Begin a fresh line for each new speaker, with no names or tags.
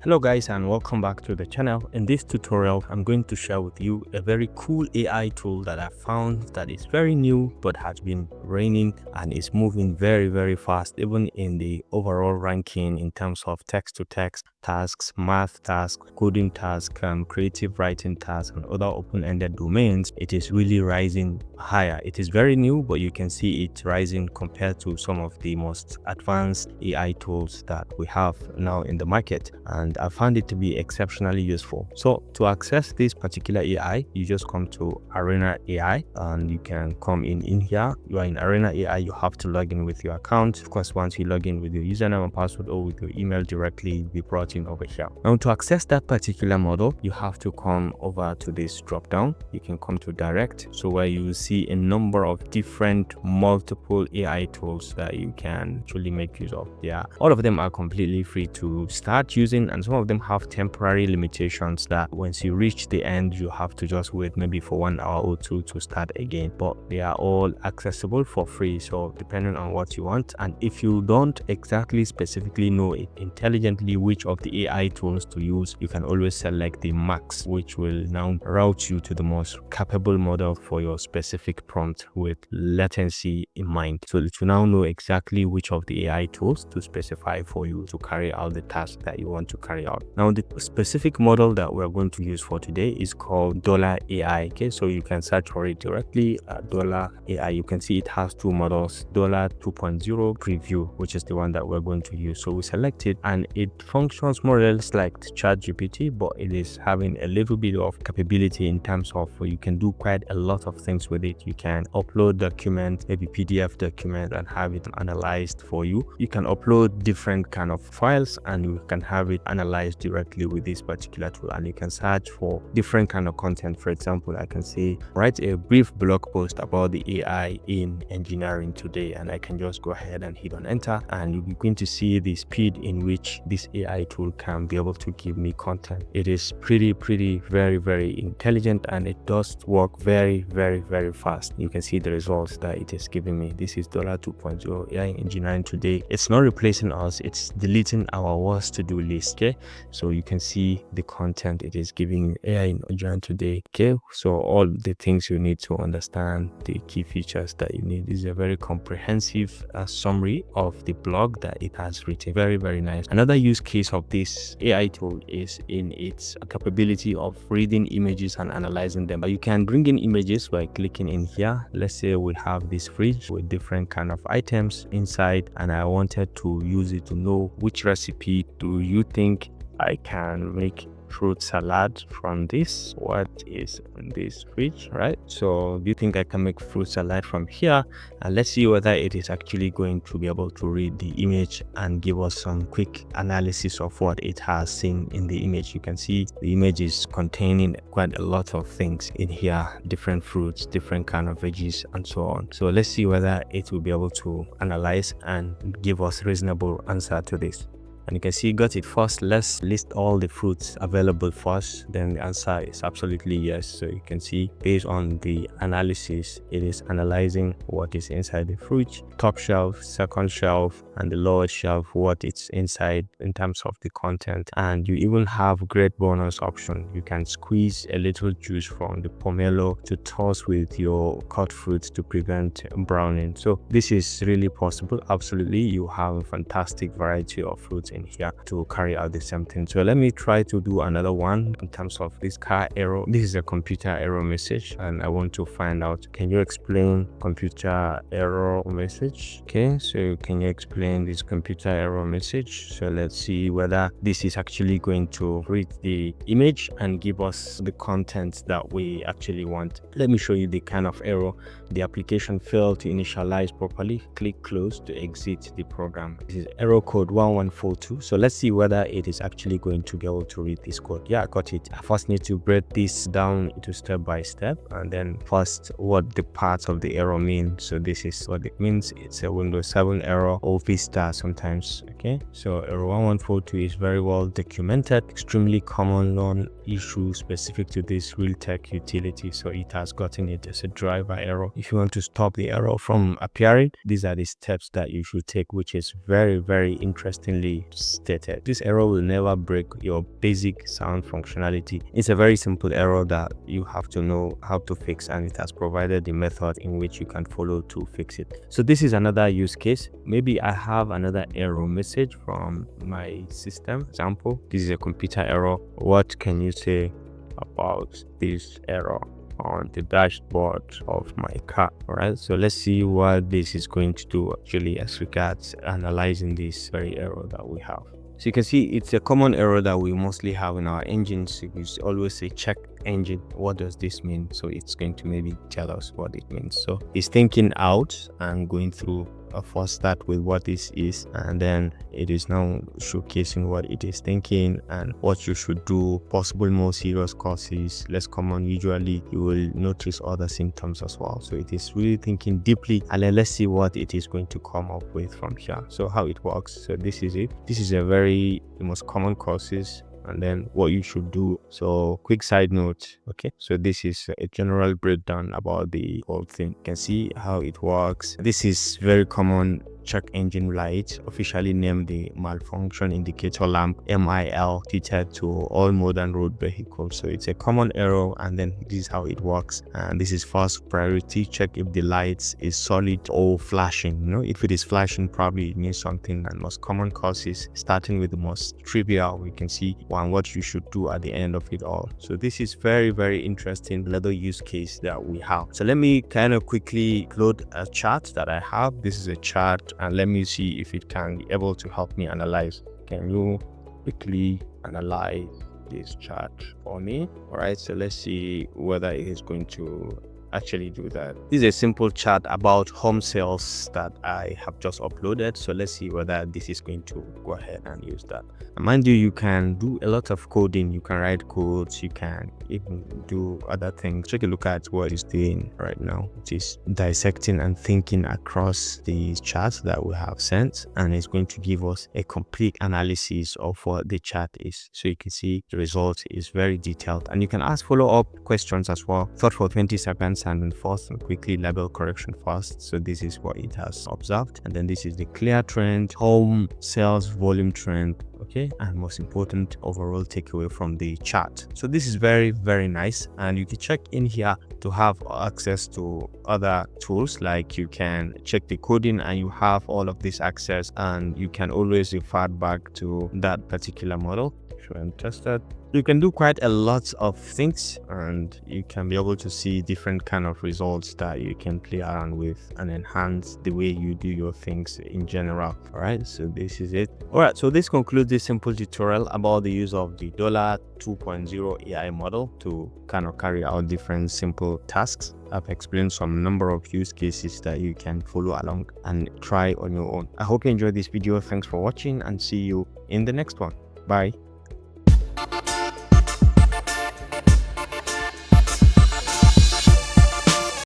Hello guys, and welcome back to the channel. In this tutorial, I'm going to share with you a very cool AI tool that I found that is very new but has been reigning and is moving very fast, even in the overall ranking in terms of text-to-text tasks, math tasks, coding tasks, creative writing tasks, and other open-ended domains. It is really rising higher. It is very new, but you can see it rising compared to some of the most advanced AI tools that we have now in the market, and I found it to be exceptionally useful. So to access this particular AI, you just come to Arena AI and you can come in here. You are in Arena AI, you have to log in with your account. Of course, once you log in with your username and password or with your email directly, you'll be brought in over here. Now to access that particular model, you have to come over to this drop down. You can come to direct, so where you will see a number of different multiple AI tools that you can actually make use of. Yeah, all of them are completely free to start using, and some of them have temporary limitations that once you reach the end, you have to just wait maybe for 1 hour or two to start again. But they are all accessible for free, so depending on what you want. And if you don't exactly specifically know it intelligently which of the AI tools to use, you can always select the max, which will now route you to the most capable model for your specific prompt with latency in mind. So to now know exactly which of the AI tools to specify for you to carry out the task that you want to carry out. Now the specific model that we're going to use for today is called Dola AI. Okay, so you can search for it directly at Dola AI. You can see it has two models, Dola 2.0 preview, which is the one that we're going to use. So we select it and it functions more or less like ChatGPT, but it is having a little bit of capability in terms of you can do quite a lot of things with it. You can upload document, maybe PDF document, and have it analyzed for you. You can upload different kind of files and you can have it analyzed directly with this particular tool, and you can search for different kind of content. For example, I can say write a brief blog post about the AI in engineering today, and I can just go ahead and hit on enter, and you're going to see the speed in which this AI tool can be able to give me content. It is pretty very intelligent, and it does work very fast. You can see the results that it is giving me. This is Dola 2.0 AI engineering today. It's not replacing us, it's deleting our worst to-do list. Okay, so you can see the content it is giving AI in engineering today. Okay, so all the things you need to understand, the key features that you need. This is a very comprehensive summary of the blog that it has written. Very nice. Another use case of this AI tool is in its capability of reading images and analyzing them. You can bring in images by clicking in here. Let's say we have this fridge with different kind of items inside, and I wanted to use it to know which recipe do you think I can make fruit salad from this. What is in this fridge, right? So do you think I can make fruit salad from here? And let's see whether it is actually going to be able to read the image and give us some quick analysis of what it has seen in the image. You can see the image is containing quite a lot of things in here, different fruits, different kind of veggies, and so on. So let's see whether it will be able to analyze and give us reasonable answer to this. And you can see got it first. Let's list all the fruits available first. Then the answer is absolutely yes. So you can see based on the analysis, it is analyzing what is inside the fridge, top shelf, second shelf, and the lower shelf, what it's inside in terms of the content. And you even have great bonus option. You can squeeze a little juice from the pomelo to toss with your cut fruits to prevent browning. So this is really possible. Absolutely, you have a fantastic variety of fruits in here to carry out the same thing. So let me try to do another one in terms of this car error. This is a computer error message, and I want to find out, can you explain computer error message? Okay, so can you explain this computer error message? So let's see whether this is actually going to read the image and give us the content that we actually want. Let me show you the kind of error. The application failed to initialize properly. Click close to exit the program. This is error code 1142. So let's see whether it is actually going to be able to read this code. Yeah, I got it. I first need to break this down into step by step, and then first what the parts of the error mean. So this is what it means. It's a Windows 7 error or Vista sometimes. Okay, so error 1142 is very well documented, extremely common known issue specific to this Realtek utility. So it has gotten it as a driver error. If you want to stop the error from appearing, these are the steps that you should take, which is very interestingly stated. This error will never break your basic sound functionality. It's a very simple error that you have to know how to fix, and it has provided the method in which you can follow to fix it. So this is another use case. Maybe I have another error message from my system. Example, this is a computer error. What can you say about this error on the dashboard of my car? All right, so let's see what this is going to do actually as regards analyzing this very error that we have. So you can see it's a common error that we mostly have in our engines. We always say check engine. What does this mean? So it's going to maybe tell us what it means. So it's thinking out and going through a first start with what this is, and then it is now showcasing what it is thinking and what you should do. Possible more serious causes, less common. Usually you will notice other symptoms as well. So it is really thinking deeply, and then let's see what it is going to come up with from here. So how it works. So this is it. This is the most common causes, and then what you should do. So quick side note, okay, so this is a general breakdown about the whole thing. You can see how it works. This is very common. Check engine light, officially named the malfunction indicator lamp, MIL, fitted to all modern road vehicles. So it's a common error, and then this is how it works. And this is first priority. Check if the lights is solid or flashing. If it is flashing, probably it means something. And most common causes, starting with the most trivial, we can see what you should do at the end of it all. So this is very, very interesting little use case that we have. So let me kind of quickly load a chart that I have. This is a chart, and let me see if it can be able to help me analyze. Can you quickly analyze this chart for me? All right, so let's see whether it is going to actually do that. This is a simple chart about home sales that I have just uploaded. So let's see whether this is going to go ahead and use that. And mind you, you can do a lot of coding. You can write codes. You can even do other things. Take a look at what it's doing right now. It is dissecting and thinking across the charts that we have sent, and it's going to give us a complete analysis of what the chart is. So you can see the result is very detailed, and you can ask follow-up questions as well. Thought for 20 seconds and then first and quickly label correction first. So this is what it has observed, and then this is the clear trend, home sales volume trend, okay, and most important overall takeaway from the chart. So this is very, very nice, and you can check in here to have access to other tools. Like you can check the coding and you have all of this access, and you can always refer back to that particular model. Show and test that. You can do quite a lot of things, and you can be able to see different kind of results that you can play around with and enhance the way you do your things in general. All right, so this is it. All right, so this concludes this simple tutorial about the use of the Dola 2.0 AI model to kind of carry out different simple tasks. I've explained some number of use cases that you can follow along and try on your own. I hope you enjoyed this video. Thanks for watching, and see you in the next one. Bye.